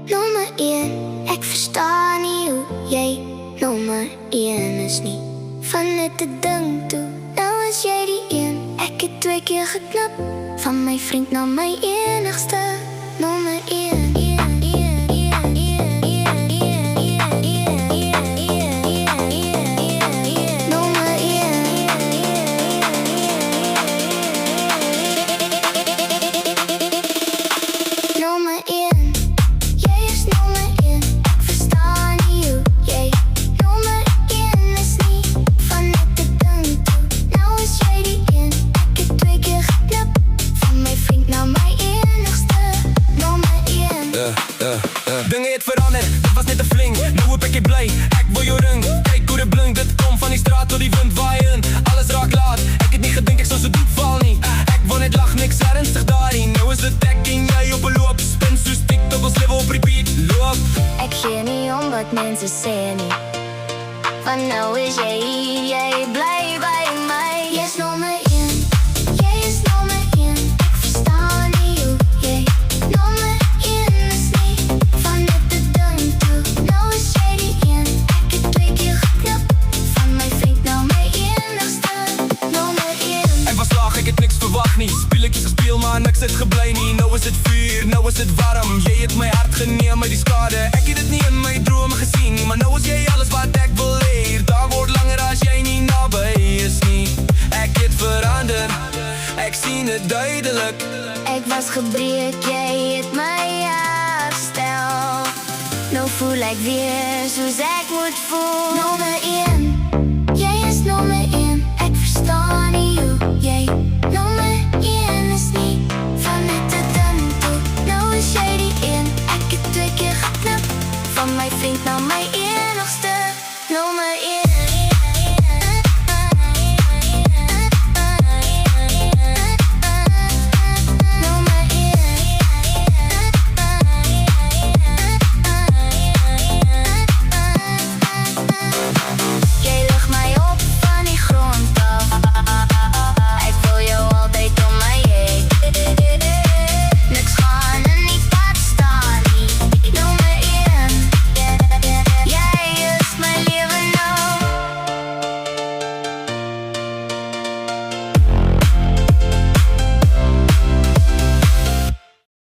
Nommer 1, ek verstaan nie hoe jy nommer 1 is nie. Van net 'n ding toe, nou is jy die een. Ek het 2 keer geknap, van my vriend na my enigste. Nommer 1. Dinge het verander, dit was net 'n fling. Nou hoop ek jy bly, ek wil jou ring. Kyk hoe dit blink, dit kom van die straat tot die wind waai in. Alles raak laat, ek het nie gedink ek sou so diep val nie. Ek wil net lag, niks ernstig daarin. Nou is dit ek en jy op 'n loop. Spin soos TikTok, ons lewe op repeat. Loop. Ek gee nie om wat mense sê nie. Van nou is jy hier, jy bly by my. Jy's nommer 1, jy is nommer 1. Ek verstaan nie hoe jy nommer 1 is nie. Van net 'n ding toe, nou is jy die een. Ek het 2 keer geknap, van my vriend na my enigste. Nommer 1. Ek was laag, ek het niks verwag nie. Speletjies gespeel, maar niks het gebly nie. Nou is dit vuur, nou is dit warm. Jy het my hart geneem uit die skade. Ek het dit nie in my drome gesien, maar nou is jy alles wat ek wil hê. Daar word langer as jy nie naby is nie. Ek het verander, ek sien dit duidelik. Ek was gebreek, jy het my herstel. Nou voel ek weer soos ek moet voel. Nommer 1, jy is nommer 1. Ek verstaan nie hoe jy nommer 1 is nie. Van net 'n ding toe, nou is jy die een. Ek het 2 keer geknap, van my vriend na my een.